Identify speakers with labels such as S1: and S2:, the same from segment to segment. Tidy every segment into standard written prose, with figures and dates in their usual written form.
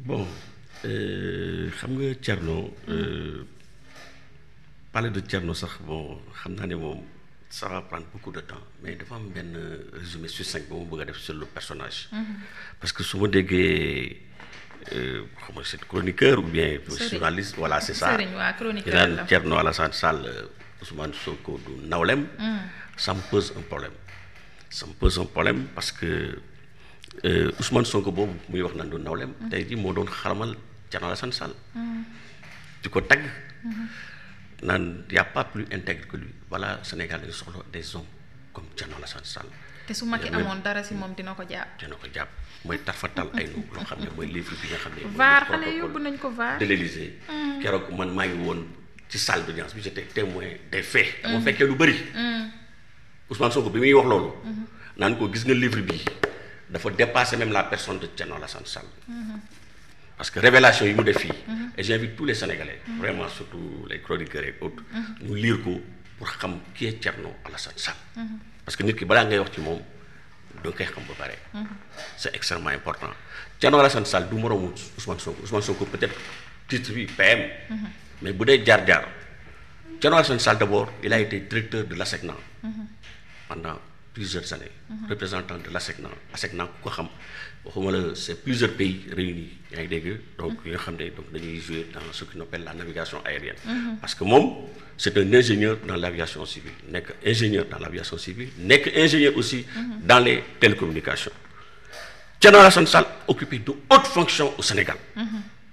S1: Bon, xam nga Thierno, parler de Thierno sax bon xam naa ne moom ça va prendre beaucoup de temps mais dafa am benn résumé succinct ba ma bëgg a def sur le personnage. Parce que su ma déggee xam nga c'est chroniqueur ou bien journaliste voilà c'est ça.
S2: Serigne waa chroniqueur la
S1: Thierno Alassane Sall Ousmane Sonko du nawlem. Ça me pose un problème. Ça me pose un problème parce que Ousmane Sonko boobu muy wax naan du nawlem. tey jii moo doon xalamal Thierno Alassane Sall. di ko tagg. naan y' a pas plus intègre que lui voilà Sénégal dañu soxla des hommes comme Thierno Alassane Sall.
S2: te su Macky amoon dara si moom dina ko jàpp.
S1: dina ko jàpp mooy tarfatal ay nu loo xam ne mooy livre bi nga xam ne.
S2: VAR xale yóbbu nañ ko VAR
S1: de l'Élysée. keroog man maa ngi woon ci salle d'audience bi j'étais témoin des faits. dama fekkee lu bëri. Ousmane Sonko bi muy wax loolu. naan ko gis nga livre bi dafa dépasser même la personne de Thierno Alassane Sall. Parce que révélation yi mu def fii. et j'invite tous les Sénégalais. vraiment surtout les chroniqueurs et autres. ñu lire ko pour xam qui est Thierno Alassane Sall. parce que nit ki balaa ngay wax ci moom doo koy xam ba pare. c'est extrêmement important Thierno Alassane Sall du moroomu Ousmane Sonko peut-être titre bi PM. mais bu dee jaar-jaar Thierno Alassane Sall d'abord il a été directeur de l'ASECNA. pendant plusieurs années. représentant de l'ASECNA ku ko xam waxuma la c'est plusieurs pays réunis yaa ngi dégg donc yi nga xam ne donc dañuy jouer dans ce qu'on appelle la navigation aérienne. parce que moom c'est un ingénieur dans l'aviation civile nekk ingénieur dans l'aviation civile nekk ingénieur aussi dans les télécommunications. Thierno Alassane Sall occupé de hautes fonctions au Sénégal.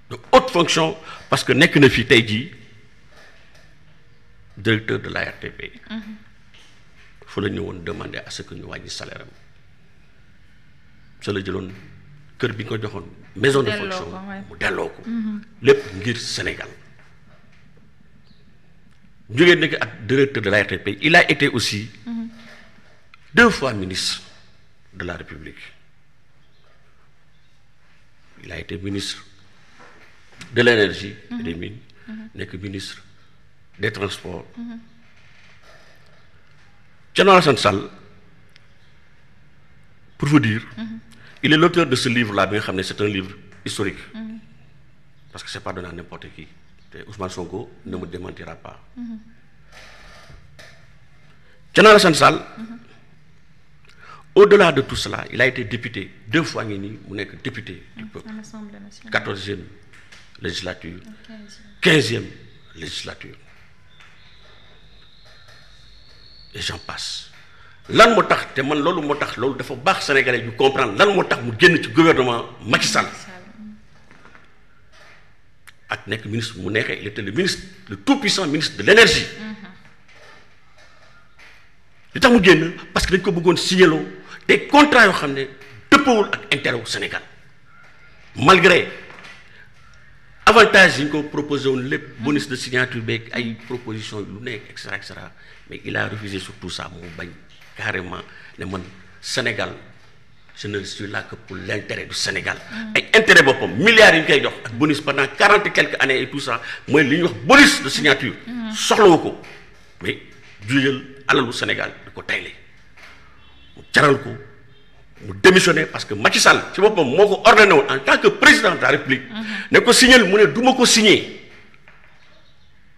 S1: de hautes fonctions parce que nekk na fi tey jii directeur de l'ARTP. fa la ñëwoon demander à ce que ñu wàññi salaire am sa la jëloon kër bi nga ko joxoon maison de fonction mu delloo ko lépp ngir Sénégal jógee nekk ak directeur de la RTP il a été aussi 2 fois ministre de la République il a été ministre de l'énergie et des mines nekk ministre des transports. Thierno Alassane Sall pour vous dire il est l'auteur de ce livre-là bi nga xam ne c'est un livre historique parce que c'est pas donné à n'importe qui te Ousmane Sonko ne me démentira pas. Thierno Alassane Sall au-delà de tout cela il a été député 2 fois ngi nii mu nekk député du peuple 14e législature 15e législature et j'en passe lan moo tax te man loolu moo tax loolu dafa baax sénégalais yu comprendre lan moo tax mu génn ci gouvernement Macky Sall ak nekk ministre mu neexee il était le ministre le tout puissant ministre de l'énergie li tax mu génn parce que dañ ko bëggoon signaloo des contrats yoo xam ne dëppawul ak intérêt wu Sénégal malgré avantage yi ñu ko proposé woon lépp bonus de signature beeg ay propositions lu nekk et cetera mais il a refusé sur tout ça mu bañ carrément ne man Sénégal je ne suis là que pour l'intérêt du Sénégal. ay intérêt boppam milliards yi ñu koy jox ak bonus pendant 40 et quelques années et tout ça mooy li ñuy wax bonus de signature. soxlawu ko mais juyal alalu Sénégal di ko tayle mu jaral ko mu démissionné parce que Macky Sall ci boppam moo ko ordonné woon en tant que président de la République. ne ko signé mu ne du ma ko signé.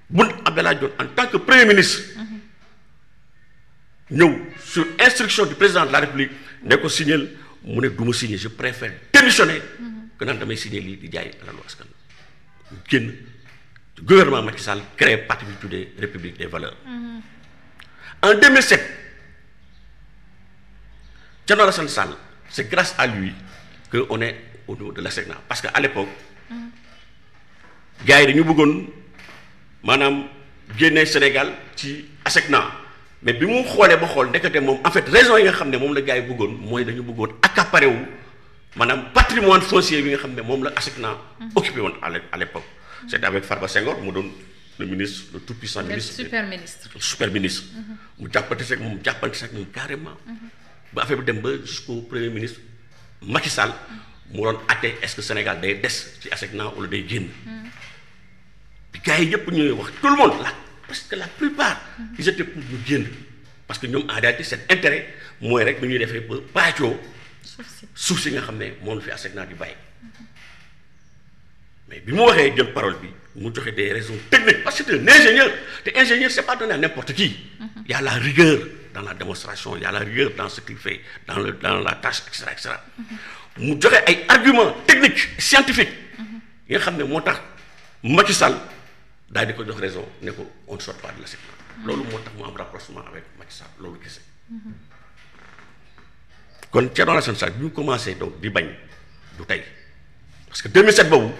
S1: Boun Abdallah Dionne en tant que premier ministre. ñëw sur instruction du président de la République ne ko signé mu ne du ma signé je préfère démissionner. que naan damay signé lii di jaay alalu askan mu génn gouvernement Macky Sall créé parti bi tuddee République des valeurs. En 2007. Thierno Alassane Sall c'est grâce à lui que on est au niveau de l'ASECNA parce que à l'époque gars yi dañu bëggoon maanaam génne Sénégal ci ASECNA mais bi mu xoolee ba xool ndekete moom en fait raison yi nga xam ne moom la gars yi bëggoon mooy dañu bëggoon accaparer wu maanaam patrimoine foncier bi nga xam ne moom la ASECNA occupé woon à l'époque c'était avec Farba Senghor mu doon le ministre le tout puissant ministre super ministre mu jàppante seeg moom carrément ba affaire bi dem ba jusqu'au premier ministre Macky Sall mu doon àtte est-ce que Sénégal day des ci ASECNA wala day génn bi gars yi yëpp ñuy wax tout le monde presque la plupart ils étaient pour ñu génn parce que ñoom en réalité cet intérêt mooy rek nu ñuy defee ba paccoo suuf si nga xam ne moom la fi ASECNA di bàyyi mais bi mu waxee jël parole bi mu joxe des raisons techniques parce que c'est un ingénieur te ingénieur c'est pas donné à n'importe qui. Il y a la rigueur dans la démonstration, il y a la rigueur dans ce qu'il fait, dans la tâche, etc. mu joxe ay arguments techniques scientifiques yi nga xam ne moo tax Macky Sall daal di ko jox raison ne ko on ne sort pas de la sécurité. loolu moo tax mu am rapprochement avec Macky Sall loolu kese. kon Thierno Alassane Sall bi mu commencé donc di bañ du tey parce que 2007 boobu.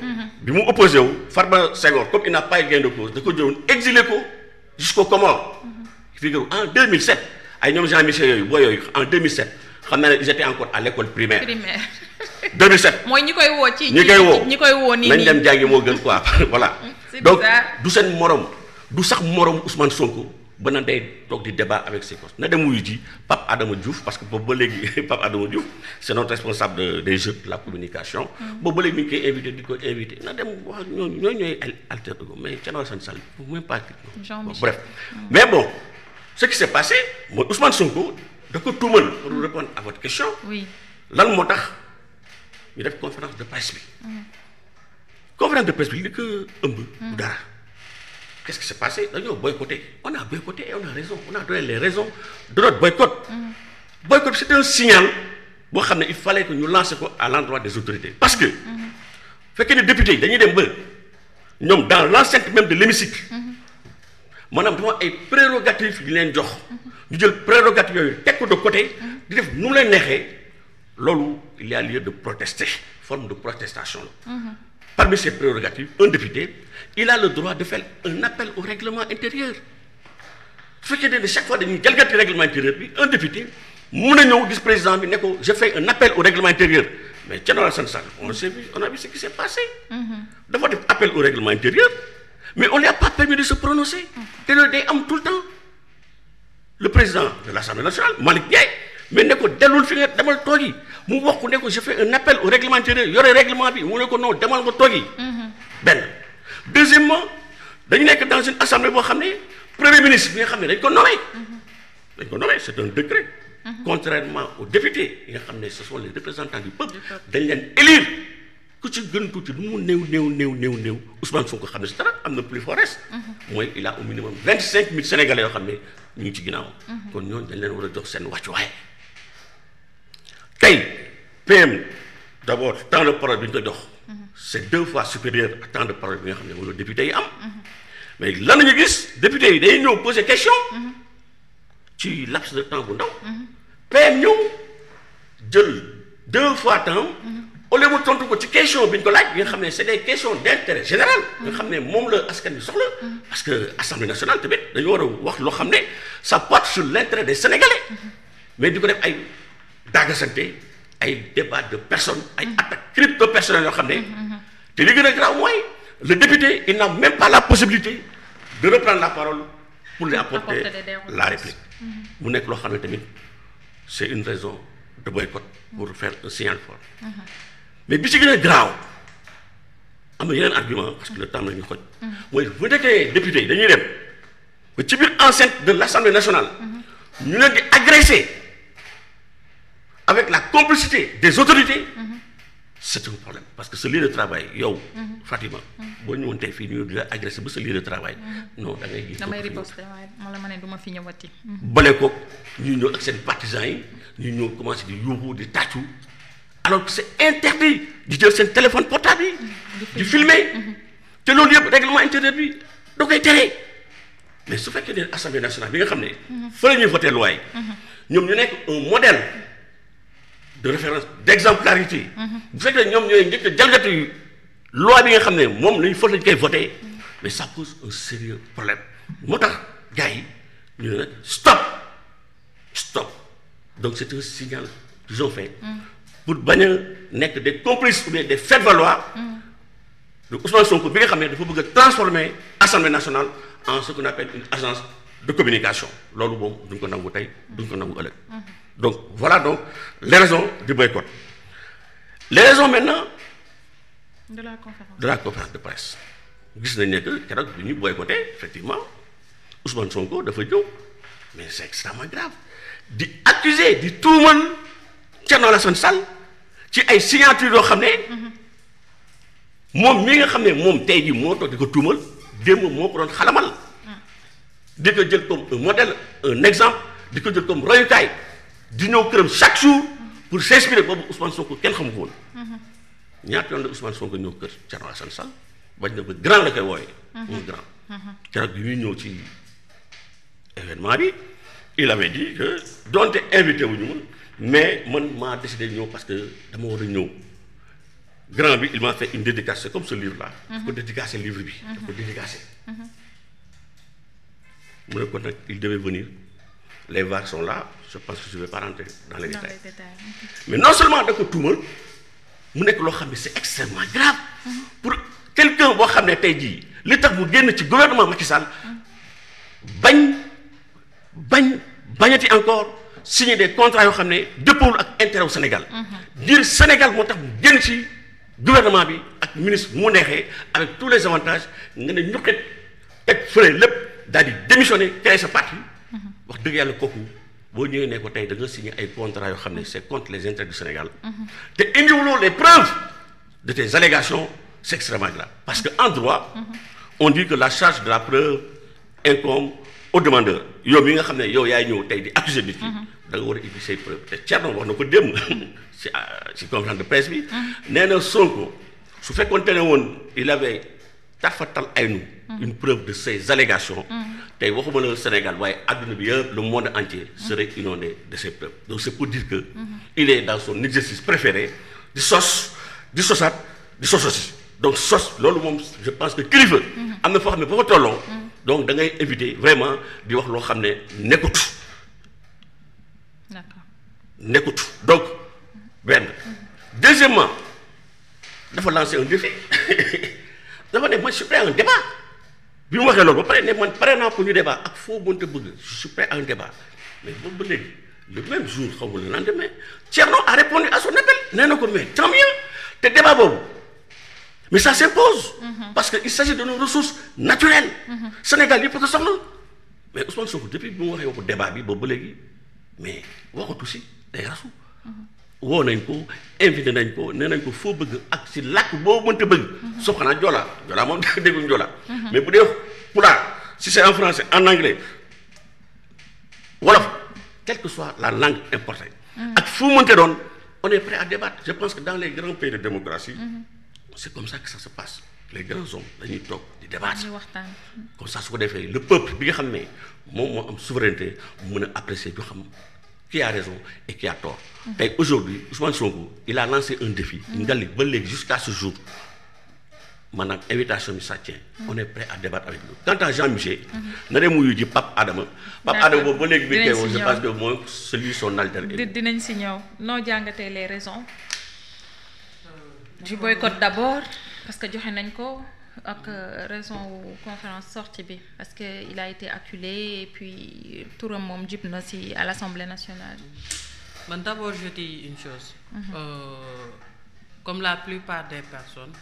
S1: bi mu opposé wu Farba Senghor comme il n'a pas eu gain de cause da ko jëloon exilé ko jusqu'aux Comores. figure en 2007 ay ñoom Jean-Michel yooyu boo yooyu en 2007 xam naa ne ils étaient encore à l'école primaire. 2007
S2: mooy ñi koy woo ci
S1: ñi koy woo
S2: nii
S1: nañ dem jàngi moo gën quoi voilà. donc du seen morom du sax morom Ousmane Sonko ba na day toog di débat avec ses cos na dem wuyu ji Pape Adama Diouf parce que boobu ba léegi Pape Adama Diouf c'est notre responsable des jeux de la communication. boobu ba léegi mi ngi koy invité di ko invité na dem wax ak ñooy alter ego mais Thierno Alassane Sall même pas. bref mais bon ce qui s'est passé mooy Ousmane Sonko da ko tuumal pour répondre à votre question.
S2: oui
S1: lan moo tax ñu def conférence de presse bi. conférence de presse bi li ko ëmb. du dara. Qu'est-ce qui s'est passé? D'ailleurs, boycotté. On a boycotté et on a raison. On a donné les raisons de notre boycott. Boycott, c'était un signal. Bon, il fallait que nous lancions à l'endroit des autorités. Parce que, fait que les députés, dans l'enceinte même de l'hémicycle, madame, nous avons prérogatives, nous avons prérogatives, de côté, nous les négons, il y a lieu de protester, forme de protestation. Parmi ses prérogatives, un député, il a le droit de faire un appel au règlement intérieur. Ce qui est de chaque fois que quelqu'un règlement intérieur, un député, mon vice-président, je fais un appel au règlement intérieur. Mais Thierno Alassane Sall, on a vu ce qui s'est passé. D'avoir un appel au règlement intérieur, mais on ne lui a pas permis de se prononcer. Tout le temps. Le président de l'Assemblée nationale, Malick Ndiaye, mais ne ko delul fi nga demal toogi mu wax ko ne ko je fais un appel au règlement intérieur yore règlement bi mu ne ko non demal nga toogi benn deuxièmement dañu nekk dans une assemblée boo xam ne premier ministre bi nga xam ne dañ ko nommé c'est un décret contrairement aux députés yi nga xam ne ce sont les représentants du peuple dañ leen élire ku ci gën tuuti lu mu néew Ousmane Sonko xam ne c'est dara am na plus fort mooy il a au minimum 25 000 Sénégalais yoo xam ne ñu ngi ci ginnaaw kon ñooñu dañ leen war a jox seen wàccuwaay tey PM d'abord temps de parole bi ñu ko jox c'est 2 fois supérieur à temps de parole bi nga xam ne moom la député yi am mais lan la ñu gis député yi day ñëw poser question ci laps de temps bu ndaw PM ñëw jël 2 fois temps au lieu mu tontu ko ci question bi ñu ko laaj bi nga xam ne c'est des questions d'intérêt général nga xam ne moom la askan bi soxla parce que Assemblée nationale tamit dañu war a wax loo xam ne ça porte sur l'intérêt des Sénégalais mais di ko def ay daggasante ay débat de personnes ay attaques crypto personnelles yoo xam ne te li gën a grave mooy le député il n'a même pas la possibilité de reprendre la parole pour lui apporter la réplique mu nekk loo xam ne tamit c'est une raison de boycott pour faire un signal fort mais bi ci gën a grave am na yeneen argument parce que le temps la ñu xoj mooy bu nekkee député yi dañuy dem ba ci biir enceinte de l'Assemblée nationale ñu leen di agresser avec la complicité des autorités c'est un problème parce que ce lieu de travail yow Fatima boo ñëwoon tey fii ñu di la agressé ba ce lieu de travail non da ngay gis
S2: damay riposter waaye moo la ma ne du ma fi ñëwati
S1: bale ko ñu ñëw ak seen partisans yi ñu ñëw commencé di yuuxu di tàccu alors que c'est interdit di jël seen téléphone portable yi di filmer te loolu yëpp règlement intérieur bi da koy tere mais su fekkee ne Assemblée nationale bi nga xam ne fa la ñuy voté loi yi ñoom ñu nekk un modèle de référence d'exemplarité bu fekkee ñoom ñooy njëkk a jalgati loi bi nga xam ne moom lañu fa lañ koy voté mais ça pose un sérieux problème moo tax gars yi ñu ne nag stop donc c'est un signal qu'ils ont fait pour bañ a nekk des complices ou bien des faites-valoir de Ousmane Sonko bi nga xam ne dafa bëgg a transformer Assemblée nationale en ce qu'on appelle une agence de communication loolu moom duñ ko nangu tey duñ ko nangu ëllëg donc voilà donc les raisons du boycott les raisons maintenant
S2: de
S1: la conférence de presse gis nañ ne que keroog bi ñuy boycotté effectivement Ousmane Sonko dafa ñëw mais c'est extrêmement grave di accuser di tuumal Thierno Alassane Sall ci ay signature yoo xam ne moom mi nga xam ne moom tey jii moo toog di ko tuumal démb moo ko doon xalamal di ko jël comme un modèle un exemple di ko jël comme royukaay di ñëw këram chaque jour pour s'inspirer boobu Ousmane Sonko kenn xamu ko woon ñaata yoon la Ousmane Sonko ñëw kër Thierno Alassane Sall bañ na ba grand la koy wooyee un grand keroog bi muy ñëw ci événement bi il avait dit que donte invité wuñu ma mais man maa décidé ñëw parce que dama war a ñëw grand bi il m'a fait une dédicace c'est comme ce livre là daf ko dédicacé livre bi daf ko dédicacé mu ne ko nag il devait venir les VAR sont là je pense que je vais pas rentrer dans les détails mais non seulement da ko tuumal mu nekk loo xam ne c'est extrêmement grave pour quelqu'un boo xam ne tey jii li tax mu génn ci gouvernement Macky Sall bañati encore signer des contrats yoo xam ne dëppoowul ak intérêt au Sénégal dire Sénégal moo tax mu génn ci gouvernement bi ak ministre mu neexee avec tous les avantages nga ne ñuqit teg fële lépp daal di démissionner créer sa parti wax dëgg yàlla kooku boo ñëwee ne ko tey da nga signer ay contrats yoo xam ne c'est contre les intérêts du Sénégal te indiwuloo les preuves de tes allégations c'est extrêmement grave parce que en droit on dit que la charge de la preuve incombe au demandeur yow mi nga xam ne yow yaay ñëw tey di accuser nit ki da nga war a indi say preuve te Thierno wax na ko démb ci conférence de presse bi nee na Sonko su fekkoonte ne woon il avait tarfatal aynu une preuve de ces allégations tey waxuma la Sénégal waaye adduna bi yëpp le monde entier serait inondé de ces preuves donc c'est pour dire que il est dans son exercice préféré di sosaat di sososi donc sos loolu moom je pense que kilifa am na foo xam ne boo ko tolloo donc da ngay éviter vraiment di wax loo xam ne nekkut donc benn deuxièmement dafa lancer un défi dafa ne man je suis prêt à un débat bi mu waxee loolu ba pare ne man pare naa pour ñu débat ak foo mënta bëgg je suis prêt à un débat mais boobu ba léegi le même jour xaw ma le lendemain Thierno a répondu à son appel nee na ko mais tant mieux te débat boobu mais ça s'impose parce que il s'agit de nos ressources naturelles Sénégal yëpp ko soxla mais Ousmane Sonko depuis bi mu waxee waxu débat bi boobu ba léegi mais waxatu si day rasu woo nañ ko invité nañ ko nee nañ ko foo bëgg ak si làkk boo mënta bëgg sauf xanaa joolaa moom dégguñ joolaa mais bu dee pulaar si c'est en français en anglais wolof quelle que soit la langue importée ak fu mënta doon on est prêt à débattre je pense que dans les grands pays de démocratie c'est comme ça que ça se passe les grands hommes dañuy toog di débattre comme ça su ko defee le peuple bi nga xam ne moom moo am souveraineté mu mën a apprécier ñu xam qui a raison et qui a tort tey aujourd'hui Ousmane Sonko il a lancé un défi ngali ba léegi jusqu'à ce jour maanaam invitation bi ça tient on est prêt à débattre avec lui quant à Jean Michel na dem muyu ji Pape Adama boobu ba léegi bi koy woo je pense que mooy celui son alter ego
S2: dinañ si ñëw noo jàngatee les raisons du boycott d'abord parce que joxe nañ ko ak raison wu conférence sortie bi parce que il a été acculé et puis turam moom jib na si à l'Assemblée nationale.
S3: D'abord je dis une chose comme la plupart des personnes